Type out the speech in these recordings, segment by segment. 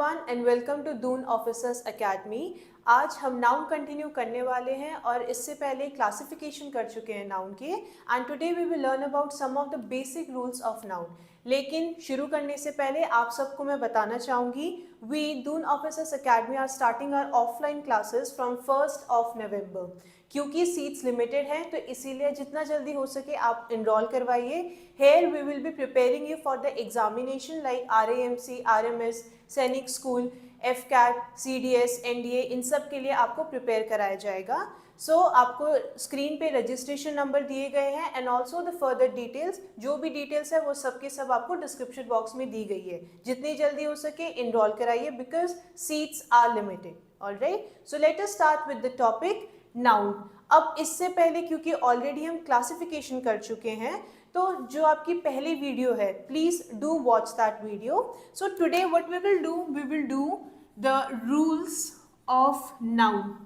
Everyone and welcome to Doon officers academy. आज हम noun continue करने वाले हैं और इससे पहले क्लासिफिकेशन कर चुके हैं नाउन के। And today we will learn about some of the basic rules of noun. लेकिन शुरू करने से पहले आप सबको मैं बताना चाहूँगी, we Doon officers academy are starting our offline classes from 1st of November। क्योंकि सीट्स लिमिटेड हैं तो इसीलिए जितना जल्दी हो सके आप इनरोल करवाइए। Here we will be preparing you for the examination like RAMC, RMS, Sainik school, FCAT, CDS, NDA, इन सब के लिए आपको प्रिपेयर कराया जाएगा। सो आपको स्क्रीन पे रजिस्ट्रेशन नंबर दिए गए हैं and also the further details, जो भी डिटेल्स है वो सब के सब आपको डिस्क्रिप्शन बॉक्स में दी गई है। जितनी जल्दी हो सके इनरोल कराइए because seats are limited. Alright, so let us start with the topic noun. अब इससे पहले क्योंकि ऑलरेडी हम क्लासिफिकेशन कर चुके हैं तो जो आपकी पहली वीडियो है please do watch that video. So today what we will do the rules of noun.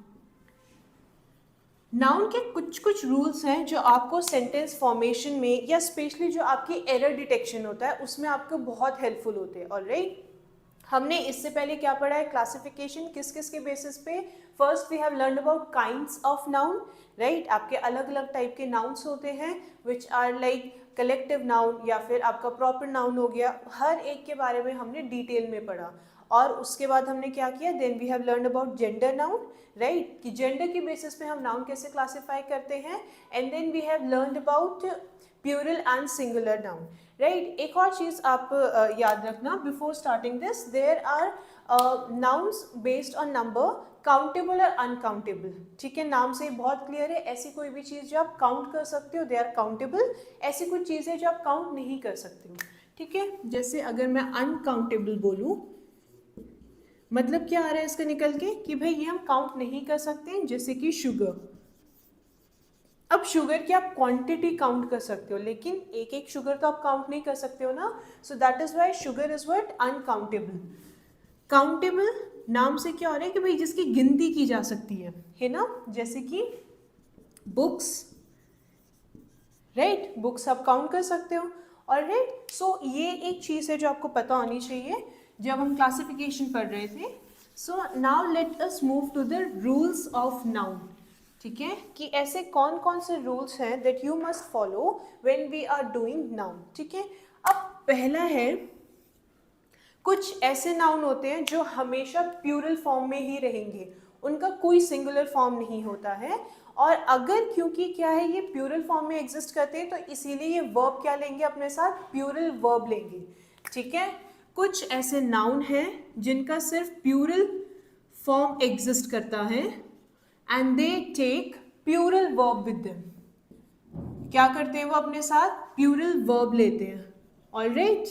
Noun के कुछ रूल्स हैं जो आपको सेंटेंस फॉर्मेशन में या स्पेशली जो आपकी एरर डिटेक्शन होता है उसमें आपको बहुत हेल्पफुल होते हैं। ऑलराइट, हमने इससे पहले क्या पढ़ा है, क्लासिफिकेशन किस किस के बेसिस पे। First we have learn about kinds of noun, right. आपके अलग अलग टाइप के नाउन्स होते हैं which are like collective noun या फिर आपका प्रॉपर नाउन हो गया। हर एक के बारे में हमने डिटेल में पढ़ा। और उसके बाद हमने क्या किया, then we have learn about gender noun, right, कि जेंडर की बेसिस पे हम नाउन कैसे क्लासीफाई करते हैं। And then we have learn about plural and singular noun, right. एक और चीज़ आप याद रखना before starting this, there are nouns based on number, countable और अनकाउंटेबल। ठीक है, नाम से बहुत क्लियर है। ऐसी कोई भी चीज़ जो आप काउंट कर सकते हो दे आर काउंटेबल, ऐसी कुछ चीज़ें जो आप काउंट नहीं कर सकते हो। ठीक है, जैसे अगर मैं अनकाउंटेबल बोलूँ मतलब क्या आ रहा है इसका निकल के कि भाई ये हम काउंट नहीं कर सकते, जैसे कि शुगर। अब शुगर की आप क्वांटिटी काउंट कर सकते हो लेकिन एक एक शुगर तो आप काउंट नहीं कर सकते हो ना। So that is why sugar is what uncountable. Countable नाम से क्या हो रहा है कि भाई जिसकी गिनती की जा सकती है ना, जैसे कि बुक्स, राइट, बुक्स आप काउंट कर सकते हो। और राइट, सो ये एक चीज़ है जो आपको पता होनी चाहिए जब हम क्लासिफिकेशन पढ़ रहे थे। So now let us move to the rules of noun. ठीक है, कि ऐसे कौन कौन से रूल्स हैं that you must follow when we are doing noun. ठीक है, अब पहला है, कुछ ऐसे नाउन होते हैं जो हमेशा प्यूरल फॉर्म में ही रहेंगे, उनका कोई सिंगुलर फॉर्म नहीं होता है। और अगर क्योंकि क्या है ये प्यूरल फॉर्म में एग्जिस्ट करते हैं तो इसीलिए ये वर्ब क्या लेंगे अपने साथ, प्यूरल वर्ब लेंगे। ठीक है, कुछ ऐसे नाउन हैं जिनका सिर्फ प्यूरल फॉर्म एग्जिस्ट करता है and they take plural verb with them. क्या करते हैं वो अपने साथ, प्यूरल वर्ब लेते हैं। ऑलराइट,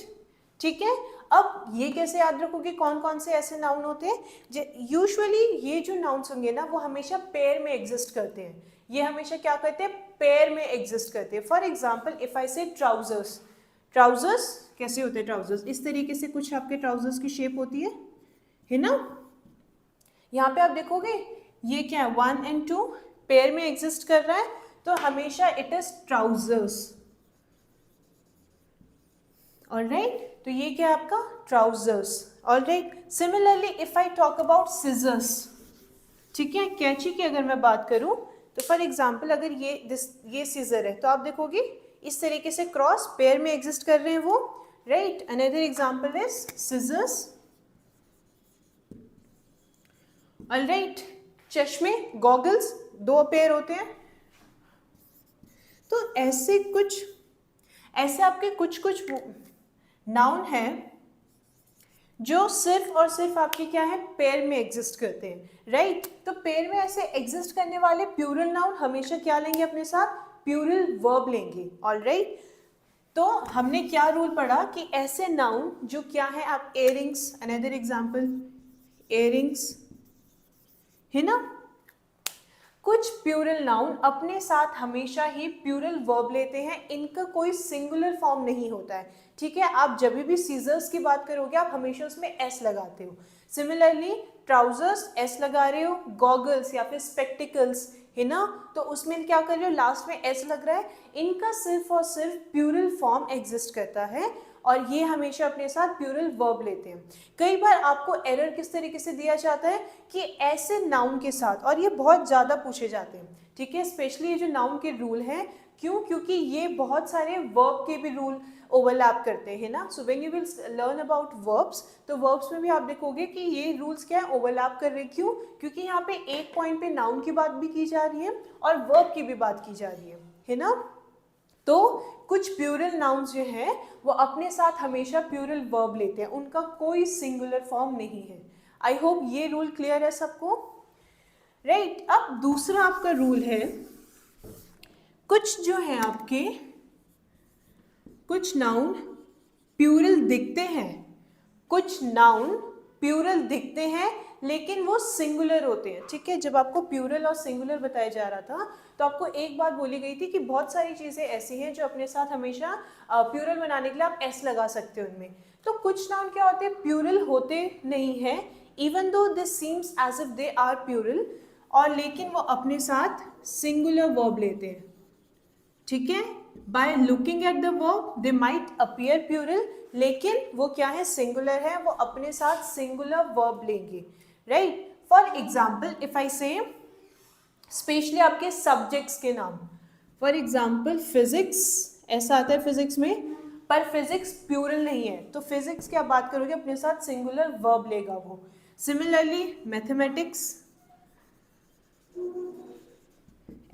ठीक है। अब ये कैसे याद रखोगे कौन कौन से ऐसे नाउन होते हैं। यूजुअली ये जो नाउन्स होंगे ना वो हमेशा पेयर में एग्जिस्ट करते हैं। ये हमेशा क्या करते हैं, पेयर में एग्जिस्ट करते हैं। फॉर एग्जाम्पल इफ आई से ट्राउजर्स, ट्राउजर्स कैसे होते हैं, ट्राउजर्स इस तरीके से कुछ आपके ट्राउजर्स की शेप होती है ना। यहाँ पे आप देखोगे ये क्या है, 1 and 2 पेयर में एग्जिस्ट कर रहा है तो हमेशा इट इज ट्राउजर्स। ऑलराइट, तो ये क्या है आपका trousers. Alright, similarly if I talk about scissors, ठीक है, कैंची की अगर मैं बात करूं तो फॉर एग्जांपल अगर ये सीजर है तो आप देखोगे इस तरीके से क्रॉस पेयर में एग्जिस्ट कर रहे हैं वो, right. Another example is scissors. Alright, चश्मे, गॉगल्स, 2 पेयर होते हैं। तो ऐसे आपके कुछ नाउन है जो सिर्फ और सिर्फ आपके क्या है, पेयर में एग्जिस्ट करते हैं, राइट। तो पेयर में ऐसे एग्जिस्ट करने वाले प्यूरल नाउन हमेशा क्या लेंगे अपने साथ, प्यूरल वर्ब लेंगे। ऑलराइट, तो हमने क्या रूल पढ़ा कि ऐसे नाउन जो क्या है, आप इयररिंग्स, अनदर एग्जांपल इयररिंग्स है ना, कुछ प्यूरल नाउन अपने साथ हमेशा ही प्यूरल वर्ब लेते हैं, इनका कोई सिंगुलर फॉर्म नहीं होता है। ठीक है, आप जब भी सीजर्स की बात करोगे आप हमेशा उसमें एस लगाते हो। सिमिलरली ट्राउजर्स एस लगा रहे हो, गॉगल्स या फिर स्पेक्टिकल्स है ना, तो उसमें क्या कर रहे हो, लास्ट में एस लग रहा है। इनका सिर्फ और सिर्फ प्यूरल फॉर्म एग्जिस्ट करता है और ये हमेशा अपने साथ प्लूरल वर्ब लेते हैं। कई बार आपको एरर किस तरीके से दिया जाता है कि ऐसे नाउन के साथ, और ये बहुत ज़्यादा पूछे जाते हैं, ठीक है, स्पेशली ये जो नाउन के रूल हैं। क्यों? क्योंकि ये बहुत सारे वर्ब के भी रूल ओवरलैप करते हैं ना। So when you will learn about verbs, तो वर्ब्स में भी आप देखोगे कि ये रूल्स क्या है, ओवरलैप कर रहे हैं। क्यों? क्योंकि यहाँ पे एक पॉइंट पे नाउन की बात भी की जा रही है और वर्ब की भी बात की जा रही है ना। तो कुछ प्लूरल नाउन्स जो हैं वो अपने साथ हमेशा प्लूरल वर्ब लेते हैं, उनका कोई सिंगुलर फॉर्म नहीं है। आई होप ये रूल क्लियर है सबको, राइट। अब दूसरा आपका रूल है, कुछ जो है आपके कुछ नाउन प्लूरल दिखते हैं, कुछ नाउन प्लूरल दिखते हैं लेकिन वो सिंगुलर होते हैं, ठीक है। जब आपको प्लूरल और सिंगुलर बताया जा रहा था तो आपको एक बात बोली गई थी कि बहुत सारी चीज़ें ऐसी हैं जो अपने साथ हमेशा प्लूरल बनाने के लिए आप एस लगा सकते हो उनमें। तो कुछ नाउन क्या होते हैं, प्लूरल होते नहीं हैं, even though this seems as if they are plural, और लेकिन वो अपने साथ सिंगुलर वर्ब लेते हैं, ठीक है। By looking at the verb they might appear plural, लेकिन वो क्या है, सिंगुलर है, वो अपने साथ सिंगुलर वर्ब लेंगे, right. For example if I say specially आपके सब्जेक्ट्स के नाम, फॉर एग्जाम्पल फिजिक्स, ऐसा आता है फिजिक्स में, पर फिजिक्स प्लूरल नहीं है, तो फिजिक्स की आप बात करोगे अपने साथ सिंगुलर वर्ब लेगा वो। सिमिलरली मैथमेटिक्स,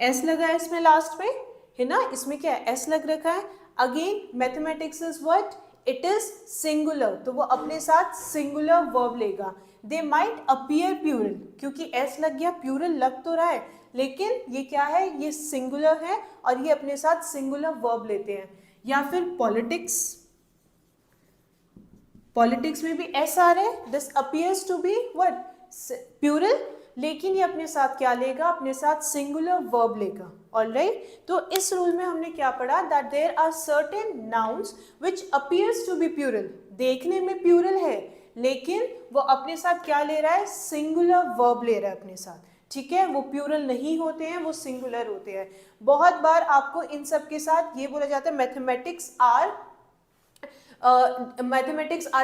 एस लगा है इसमें लास्ट में, है ना, इसमें क्या है, एस लग रखा है। Again mathematics is what, it is singular, तो वो अपने साथ सिंगुलर वर्ब लेगा। दे माइट अपीयर प्लूरल, क्योंकि एस लग गया, प्लूरल लग तो रहा है लेकिन ये क्या है, ये सिंगुलर है और ये अपने साथ सिंगुलर वर्ब लेते हैं। या फिर पॉलिटिक्स, पॉलिटिक्स में भी एस आ रहा है, this appears to be what, plural, लेकिन ये अपने साथ क्या लेगा, अपने साथ सिंगुलर वर्ब लेगा, ऑलराइट। तो इस रूल में हमने क्या पढ़ा, that there are certain nouns which appears to be plural, देखने में प्लूरल है लेकिन वो अपने साथ क्या ले रहा है, सिंगुलर वर्ब ले रहा है अपने साथ, ठीक है। वो प्लूरल नहीं होते हैं, वो सिंगुलर होते हैं। बहुत बार आपको इन सब के साथ ये बोला जाता है mathematics are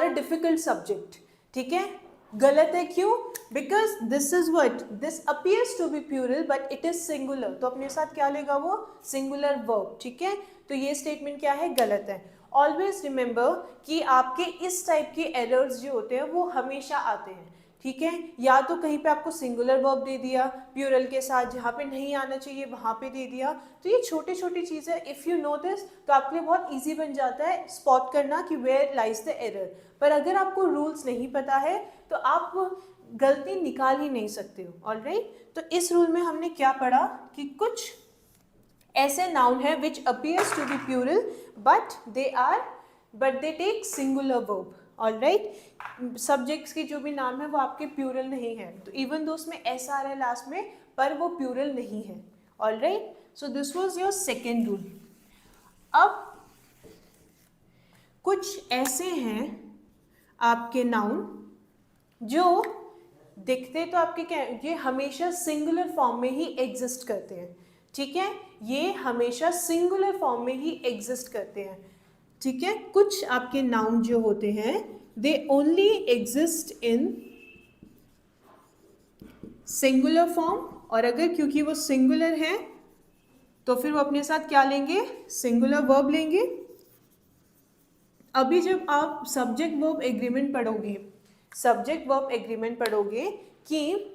a difficult subject, ठीक है। गलत है, क्यों? Because this is what, this appears to be plural but it is singular, तो अपने साथ क्या लेगा वो, सिंगुलर वर्ब, ठीक है। तो ये स्टेटमेंट क्या है, गलत है। ऑलवेज रिमेंबर कि आपके इस टाइप के एरर्स जो होते हैं वो हमेशा आते हैं, ठीक है। या तो कहीं पे आपको सिंगुलर वर्ब दे दिया प्लूरल के साथ, जहाँ पे नहीं आना चाहिए वहाँ पे दे दिया, तो ये छोटी छोटी चीज़ें इफ़ यू नो दिस तो आपके लिए बहुत इजी बन जाता है स्पॉट करना कि वेयर लाइज द एरर। पर अगर आपको रूल्स नहीं पता है तो आप गलती निकाल ही नहीं सकते हो, ऑलराइट। तो इस रूल में हमने क्या पढ़ा कि कुछ ऐसे नाउन है which appears to be plural but they take singular verb, alright. Subjects के जो भी नाम है वो आपके प्लूरल नहीं है, तो इवन दो उसमें एस आ रहा है लास्ट में पर वो प्लूरल नहीं है, alright. So this was your second rule. अब कुछ ऐसे हैं आपके नाउन जो दिखते तो आपके क्या, ये हमेशा सिंगुलर फॉर्म में ही एग्जिस्ट करते हैं, ठीक है। ये हमेशा सिंगुलर फॉर्म में ही एग्जिस्ट करते हैं, ठीक है। कुछ आपके नाउन जो होते हैं they only exist in singular form, और अगर क्योंकि वो सिंगुलर है तो फिर वो अपने साथ क्या लेंगे, सिंगुलर वर्ब लेंगे। अभी जब आप सब्जेक्ट वर्ब एग्रीमेंट पढ़ोगे, सब्जेक्ट वर्ब एग्रीमेंट पढ़ोगे कि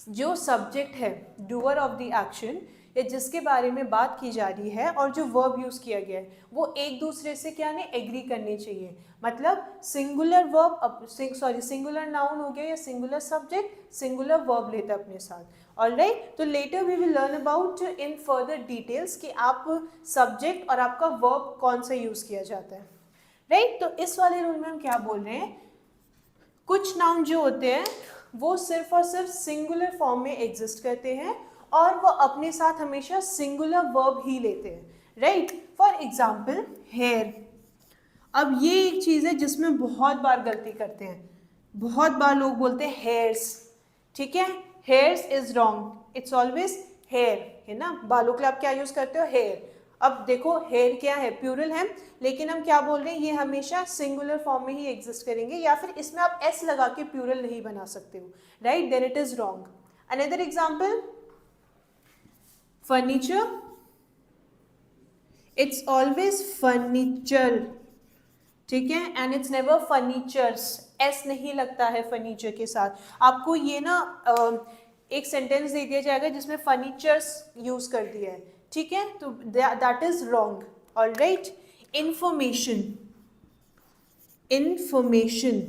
जो सब्जेक्ट है, डूअर ऑफ द एक्शन, या जिसके बारे में बात की जा रही है और जो वर्ब यूज़ किया गया है वो एक दूसरे से क्या नहीं एग्री करनी चाहिए। मतलब सिंगुलर वर्ब सिंगुलर नाउन हो गया या सिंगुलर सब्जेक्ट सिंगुलर वर्ब लेता है अपने साथ, ऑलराइट। तो later we will learn about in further details कि आप सब्जेक्ट और आपका वर्ब कौन सा यूज़ किया जाता है, राइट। तो इस वाले रूल में हम क्या बोल रहे हैं, कुछ नाउन जो होते हैं वो सिर्फ और सिर्फ सिंगुलर फॉर्म में एग्जिस्ट करते हैं और वो अपने साथ हमेशा सिंगुलर वर्ब ही लेते हैं, राइट। For example hair. अब ये एक चीज़ है जिसमें बहुत बार गलती करते हैं, बहुत बार लोग बोलते हैं हेयर्स, ठीक है। Hairs is wrong, it's always hair, है ना। बालों के लिए आप क्या यूज़ करते हो, हेयर। अब देखो हेयर क्या है, प्लूरल है, लेकिन हम क्या बोल रहे हैं, ये हमेशा सिंगुलर फॉर्म में ही एग्जिस्ट करेंगे, या फिर इसमें आप एस लगा के प्लूरल नहीं बना सकते हो, right, then it is wrong. Another example, furniture, it's always furniture, ठीक है, and it's never furnitures, s नहीं लगता है फर्नीचर के साथ. आपको ये ना एक सेंटेंस दे दिया जाएगा जिसमें फर्नीचर्स यूज कर दिया है, ठीक है, तो that is wrong. Alright, information, information,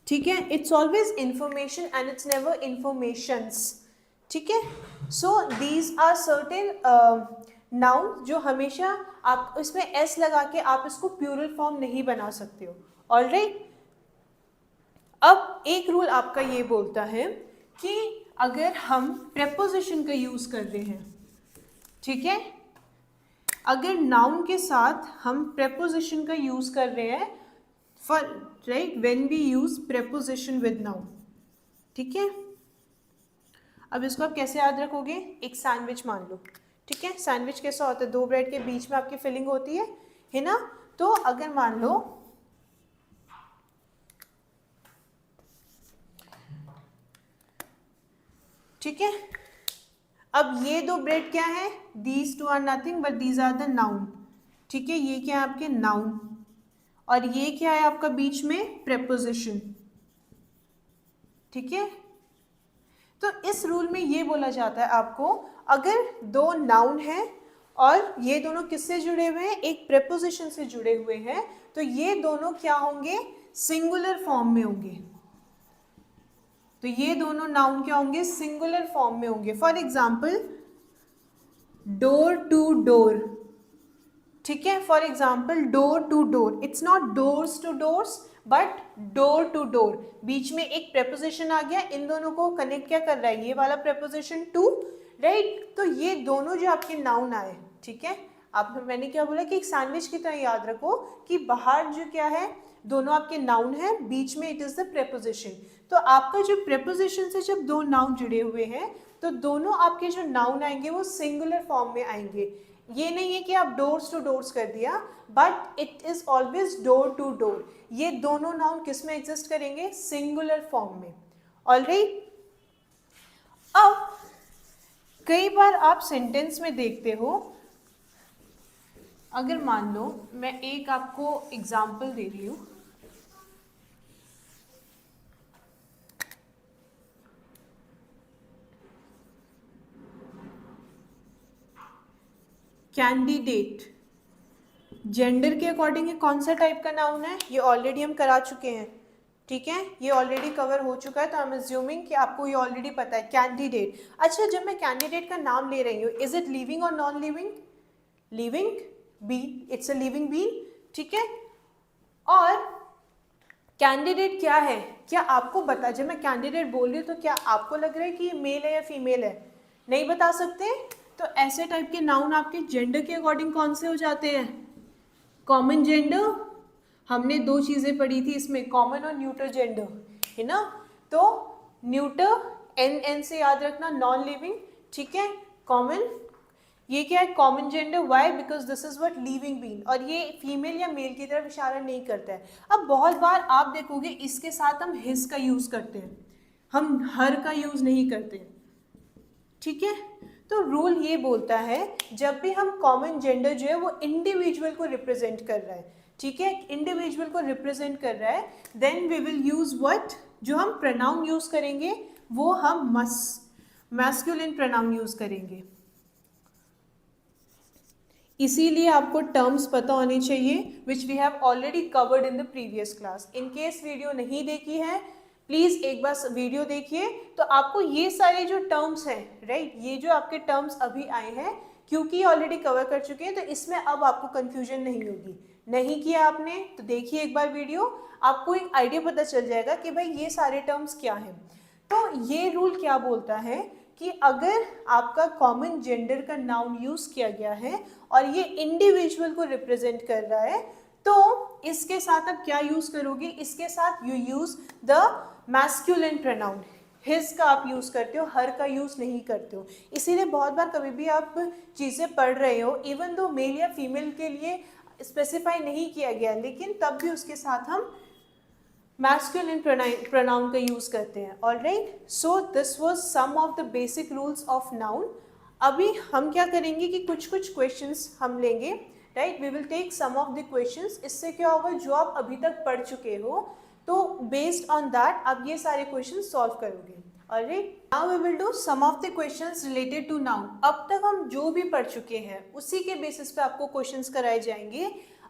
ठीक है, it's always information and it's never informations, ठीक है. So these are certain noun जो हमेशा आप इसमें एस लगा के आप इसको प्लूरल फॉर्म नहीं बना सकते हो. ऑलराइट, अब एक रूल आपका ये बोलता है कि अगर हम प्रेपोजिशन का यूज कर रहे हैं, ठीक है, अगर नाउन के साथ हम प्रेपोजिशन का यूज कर रहे हैं, for right, when we use preposition with noun, ठीक है. अब इसको आप कैसे याद रखोगे, एक सैंडविच मान लो, ठीक है, सैंडविच कैसा होता है, दो ब्रेड के बीच में आपकी फिलिंग होती है ना. तो अगर मान लो ठीक है, अब ये दो ब्रेड क्या है, these two are nothing but these are the noun, ठीक है, ये क्या है आपके नाउन, और ये क्या है आपका बीच में प्रेपोजिशन, ठीक है. तो इस रूल में ये बोला जाता है आपको, अगर दो नाउन हैं और ये दोनों किससे जुड़े हुए हैं, एक प्रेपोजिशन से जुड़े हुए हैं, तो ये दोनों क्या होंगे, सिंगुलर फॉर्म में होंगे. तो ये दोनों नाउन क्या होंगे, सिंगुलर फॉर्म में होंगे. For example, door to door, ठीक है, for example door to door, it's not doors to doors but door to door, बीच में एक प्रेपोजिशन आ गया, इन दोनों को कनेक्ट क्या कर रहा है, ये वाला प्रेपोजिशन टू, राइट. तो ये दोनों जो आपके नाउन आए, ठीक है, आप मैंने क्या बोला कि एक सैंडविच की तरह याद रखो कि बाहर जो क्या है, दोनों आपके नाउन है, बीच में इट इज द प्रेपोजिशन. तो आपका जो प्रेपोजिशन से जब दो नाउन जुड़े हुए हैं, तो दोनों आपके जो नाउन आएंगे वो सिंगुलर फॉर्म में आएंगे. ये नहीं है कि आप डोर्स टू डोर्स कर दिया, but it is always door to door. ये दोनों नाउन किस में एग्जिस्ट करेंगे, सिंगुलर फॉर्म में. ऑलराइट, अब कई बार आप सेंटेंस में देखते हो, अगर मान लो मैं एक आपको एग्जाम्पल दे रही हूँ, कैंडिडेट, जेंडर के अकॉर्डिंग ये कौन सा टाइप का नाउन है, ये ऑलरेडी हम करा चुके हैं, ठीक है, ये ऑलरेडी कवर हो चुका है, तो आई एम अज्यूमिंग कि आपको ये ऑलरेडी पता है. कैंडिडेट, अच्छा, जब मैं कैंडिडेट का नाम ले रही हूँ, इज इट लिविंग और non living, living being, it's a living being, ठीक है. और कैंडिडेट क्या है, क्या आपको बता, जब मैं कैंडिडेट बोल रही हूँ तो क्या आपको लग रहा है कि ये मेल है या फीमेल है, नहीं बता सकते. तो ऐसे टाइप के नाउन आपके जेंडर के अकॉर्डिंग कौन से हो जाते हैं, कॉमन जेंडर, हमने दो चीजें पढ़ी थी इसमें, कॉमन और न्यूटर जेंडर, है ना. तो न्यूटर, एन से याद रखना, नॉन लिविंग, ठीक है, कॉमन, ये क्या है, common gender. Why, because this is what living being, और ये फीमेल या मेल की तरफ इशारा नहीं करता है. अब बहुत बार आप देखोगे इसके साथ हम हिज का यूज करते हैं, हम हर का यूज नहीं करते, ठीक है. तो रूल ये बोलता है, जब भी हम कॉमन जेंडर जो है वो इंडिविजुअल को रिप्रेजेंट कर रहा है, ठीक है, इंडिविजुअल को रिप्रेजेंट कर रहा है, then we will use what, जो हम प्रोनाउन यूज करेंगे वो हम मैस्कुलिन प्रोनाउन यूज करेंगे. इसीलिए आपको टर्म्स पता होने चाहिए, which we have already covered in the previous class. In case video नहीं देखी है, प्लीज एक बार वीडियो देखिए, तो आपको ये सारे जो टर्म्स हैं, राइट, ये जो आपके टर्म्स अभी आए हैं, क्योंकि ऑलरेडी कवर कर चुके हैं, तो इसमें अब आपको कंफ्यूजन नहीं होगी. नहीं किया आपने तो देखिए एक बार वीडियो, आपको एक आइडिया पता चल जाएगा कि भाई ये सारे टर्म्स क्या हैं. तो ये रूल क्या बोलता है कि अगर आपका कॉमन जेंडर का नाउन यूज किया गया है और ये इंडिविजुअल को रिप्रेजेंट कर रहा है, तो इसके साथ आप क्या यूज करोगे, इसके साथ you use the masculine pronoun, his का आप यूज़ करते हो, हर का यूज़ नहीं करते हो। इसीलिए बहुत बार कभी भी आप चीज़ें पढ़ रहे हो, इवन दो मेल या फीमेल के लिए स्पेसिफाई नहीं किया गया, लेकिन तब भी उसके साथ हम मैस्कुलिन प्रोनाउन का यूज़ करते हैं। Alright, so this was some of the basic rules of noun. अभी हम क्या करेंगे कि कुछ क्वेश्चंस हम लेंगे, right, we will take some of the questions. इससे क्या होगा, जो आप अभी तक पढ़ चुके हो, तो बेस्ड ऑन दैट आप ये सारे क्वेश्चन सॉल्व करोगे। Alright, now we will do some of the questions related to noun. अब तक हम जो भी पढ़ चुके हैं उसी के बेसिस पे आपको क्वेश्चंस कराए जाएंगे।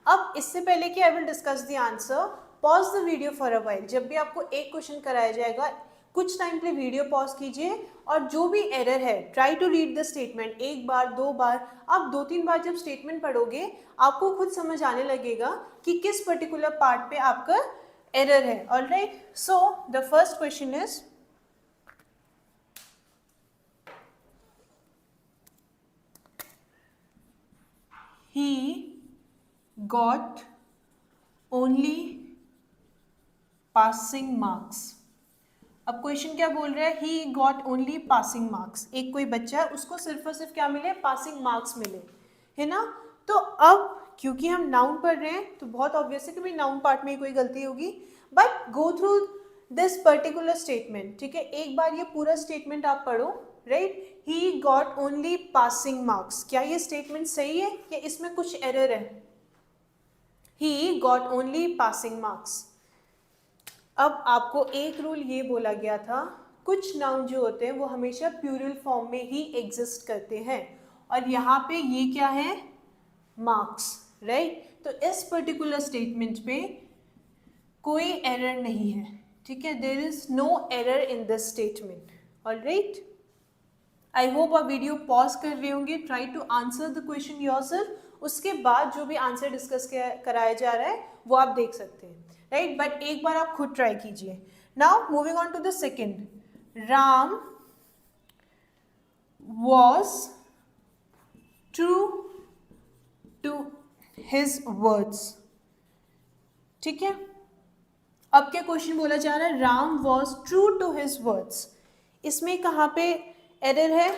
अब इससे पहले कि I will discuss the answer, pause the video for a while. जब भी आपको एक क्वेश्चन कराया जाएगा, कुछ टाइम के लिए वीडियो पॉज कीजिए और जो भी एरर है try to read the statement. एक बार, दो बार, आप 2-3 बार जब स्टेटमेंट पढ़ोगे आपको खुद समझ आने लगेगा कि किस पर्टिकुलर पार्ट पे आपका एरर है। Alright, so the first question is, he got only passing marks। अब क्वेश्चन क्या बोल रहा है, he got only passing marks. एक कोई बच्चा है, उसको सिर्फ और सिर्फ क्या मिले, पासिंग मार्क्स मिले, है ना। तो अब क्योंकि हम नाउन पढ़ रहे हैं तो बहुत ऑब्वियस है कि भाई नाउन पार्ट में कोई गलती होगी, but go through this particular statement. ठीक है, एक बार ये पूरा स्टेटमेंट आप पढ़ो, right. He got only passing marks, क्या ये स्टेटमेंट सही है या इसमें कुछ एरर है? He got only passing marks. अब आपको एक रूल ये बोला गया था, कुछ नाउन जो होते हैं वो हमेशा प्लूरल फॉर्म में ही एग्जिस्ट करते हैं, और यहाँ पे ये क्या है, मार्क्स, राइट। तो इस पर्टिकुलर स्टेटमेंट पे कोई एरर नहीं है, ठीक है, there is no error in this statement. Alright, I hope आप वीडियो पॉज कर रहे होंगे, try to answer the question yourself. उसके बाद जो भी आंसर डिस्कस कराया जा रहा है वो आप देख सकते हैं, राइट, बट एक बार आप खुद ट्राई कीजिए। Now moving on to the second, Ram was true to his words. ठीक है, अब क्या क्वेश्चन बोला जा रहा है, Ram was true to his words. इसमें कहाँ पे एरर है?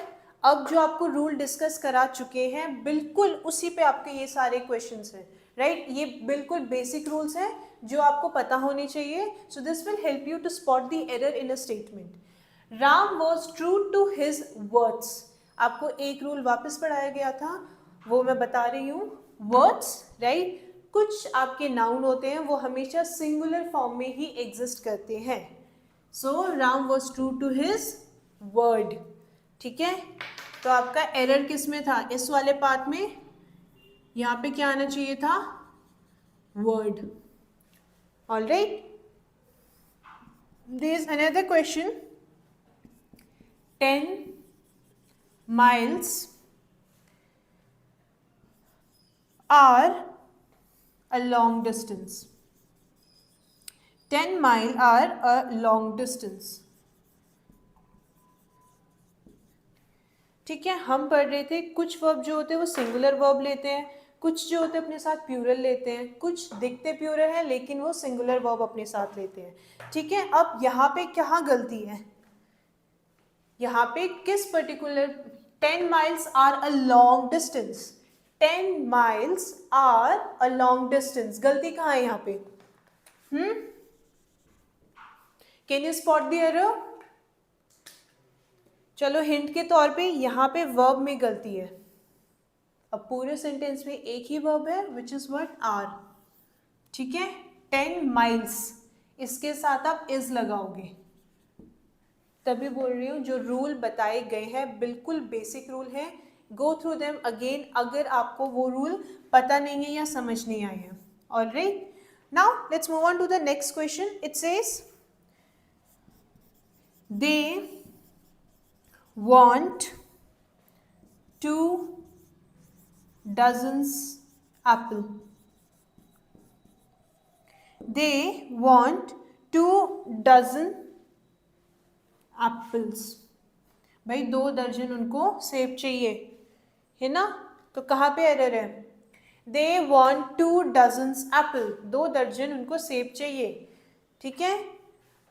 अब जो आपको रूल डिस्कस करा चुके हैं बिल्कुल उसी पे आपके ये सारे क्वेश्चंस हैं, राइट। ये बिल्कुल बेसिक रूल्स हैं जो आपको पता होने चाहिए। So this will help you to spot the error in a statement. Ram was true to his words, आपको एक रूल वापस पढ़ाया गया था, वो मैं बता रही हूँ। वर्ड्स, राइट, कुछ आपके नाउन होते हैं वो हमेशा सिंगुलर फॉर्म में ही एग्जिस्ट करते हैं। So Ram was true to his word. ठीक है, तो आपका एरर किस में था, इस वाले पार्ट में, यहाँ पे क्या आना चाहिए था, word. Alright, there is another question, 10 miles are a long distance। 10 mile are a long distance। ठीक है, हम पढ़ रहे थे कुछ वर्ब जो होते हैं वो सिंगुलर वर्ब लेते हैं, कुछ जो होते हैं अपने साथ प्लूरल लेते हैं, कुछ दिखते प्लूरल है लेकिन वो सिंगुलर वर्ब अपने साथ लेते हैं। ठीक है, अब यहाँ पे क्या गलती है, यहाँ पे किस particular, 10 miles are a long distance, 10 miles are a long distance, गलती कहाँ है यहाँ पे? Can you spot the error? चलो हिंट के तौर पे यहाँ पे वर्ब में गलती है। अब पूरे सेंटेंस में एक ही वर्ब है विच इज व्हाट, आर। ठीक है, 10 miles, इसके साथ आप इज लगाओगे, तभी बोल रही हूँ जो रूल बताए गए हैं बिल्कुल बेसिक रूल है, गो थ्रू देम अगेन अगर आपको वो रूल पता नहीं है या समझ नहीं आए हैं। Alright, now let's move on to the next question. It says they want 2 dozens apple। They want 2 dozen apples। भाई 2 दर्जन उनको सेब चाहिए, है ना। तो कहाँ पे एरर है? They want 2 dozens apple, 2 दर्जन उनको सेब चाहिए। ठीक है,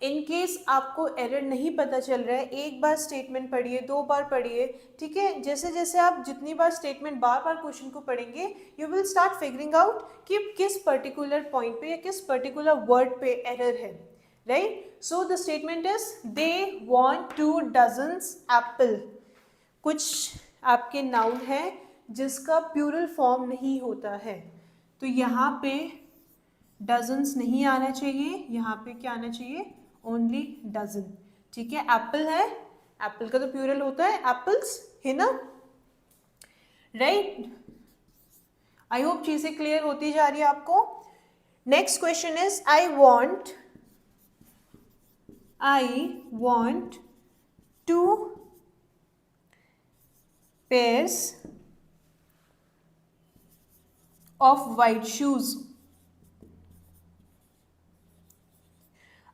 इन केस आपको एरर नहीं पता चल रहा है, एक बार स्टेटमेंट पढ़िए, 2 बार पढ़िए, ठीक है। जैसे जैसे आप जितनी बार स्टेटमेंट बार बार क्वेश्चन को पढ़ेंगे, you will start figuring out कि किस पर्टिकुलर पॉइंट पे या किस पर्टिकुलर वर्ड पे एरर है, right. So the statement is they want 2 dozens Apple. कुछ आपके नाउन है जिसका प्लूरल फॉर्म नहीं होता है, तो यहाँ पे डजन्स नहीं आना चाहिए, यहाँ पे क्या आना चाहिए, ओनली डजन, ठीक है। एप्पल है, एप्पल का तो प्लूरल होता है एप्पल्स, है ना, राइट। आई होप चीजें क्लियर होती जा रही है आपको। Next question is I want 2 pairs of white shoes.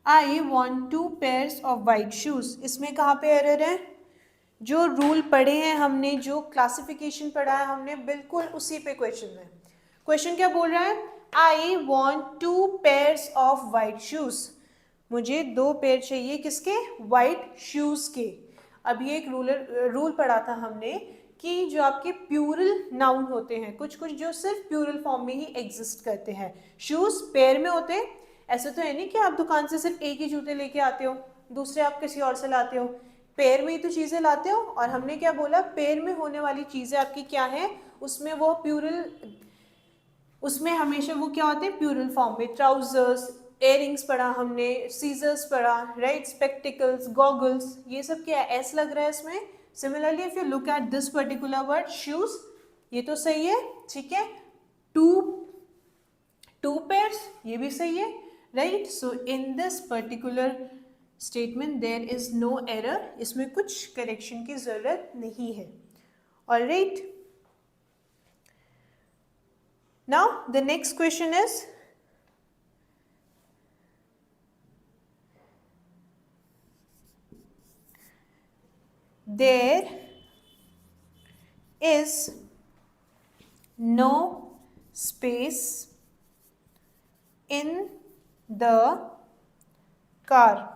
I want 2 pairs of white shoes. इसमें कहाँ पे एरर है? जो रूल पढ़े हैं हमने, जो क्लासिफिकेशन पढ़ा है हमने, बिल्कुल उसी पे क्वेश्चन है। क्वेश्चन क्या बोल रहा है? I want 2 pairs of white shoes. मुझे 2 पेयर चाहिए, किसके? वाइट शूज के। अभी एक रूल पढ़ा था हमने कि जो आपके प्लूरल नाउन होते हैं, कुछ कुछ जो सिर्फ प्लूरल फॉर्म में ही एग्जिस्ट करते हैं, शूज पेयर में होते हैं। ऐसे तो है नहीं कि आप दुकान से सिर्फ एक ही जूते लेके आते हो, दूसरे आप किसी और से लाते हो, पेयर में ही तो चीज़ें लाते हो। और हमने क्या बोला, पेयर में होने वाली चीज़ें आपकी क्या है, उसमें वो प्लूरल, उसमें हमेशा वो क्या होते हैं, प्लूरल फॉर्म में। ट्राउजर्स, इयररिंग्स पढ़ा हमने, सीजर्स पढ़ा, राइट, स्पेक्टिकल्स, गॉगल्स, ये सब क्या है, एस लग रहा है इसमें। Similarly if you look at this particular word shoes, ये तो सही है, ठीक है। टू पेयर्स, ये भी सही है, right. So in this particular statement there is no error, इसमें कुछ करेक्शन की जरूरत नहीं है। Alright, now the next question is there is no space in the car.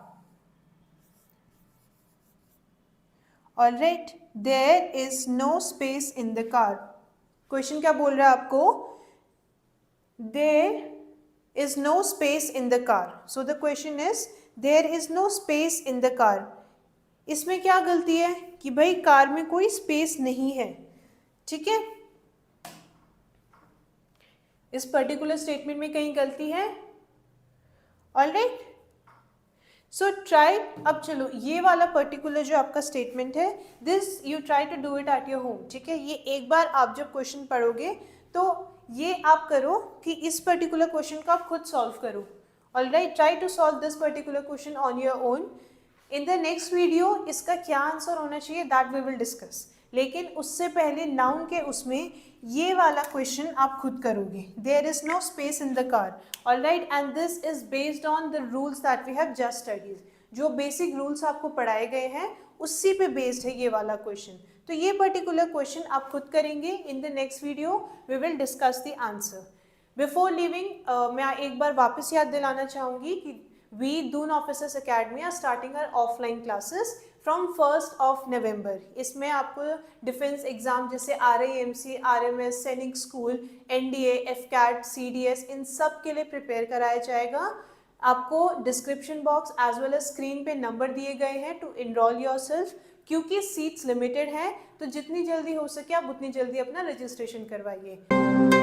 All right, there is no space in the car. Question क्या बोल रहा है आपको? There is no space in the car. So the question is there is no space in the car. इसमें क्या गलती है कि भाई कार में कोई स्पेस नहीं है, ठीक है। इस पर्टिकुलर स्टेटमेंट में कहीं गलती है। ऑलराइट, सो ट्राई, अब चलो ये वाला पर्टिकुलर जो आपका स्टेटमेंट है, this you try to do it at your home, ठीक है। ये एक बार आप जब क्वेश्चन पढ़ोगे तो ये आप करो कि इस पर्टिकुलर क्वेश्चन को आप खुद सॉल्व करो। Alright, try to solve this particular question on your own. In the next video इसका क्या आंसर होना चाहिए दैट वी विल डिस्कस, लेकिन उससे पहले नाउन के उसमें ये वाला क्वेश्चन आप खुद करोगे। There is no space in the car, alright, and this is based on the rules that we have just studies. जो बेसिक रूल्स आपको पढ़ाए गए हैं उसी पे बेस्ड है ये वाला क्वेश्चन। तो ये पर्टिकुलर क्वेश्चन आप खुद करेंगे। In the next video we will discuss the answer. Before leaving मैं एक बार वापस याद दिलाना चाहूँगी कि we Doon officers academy are starting our offline classes from 1st of November। इसमें आपको डिफेंस एग्जाम जैसे RIMC, RMS, Sainik school, NDA, FCAT, CDS, इन सब के लिए प्रिपेयर कराया जाएगा। आपको description box as well as screen पे नंबर दिए गए हैं टू इनरोल योरसेल्फ। क्योंकि सीट्स लिमिटेड हैं तो जितनी जल्दी हो सके आप उतनी जल्दी अपना रजिस्ट्रेशन करवाइए।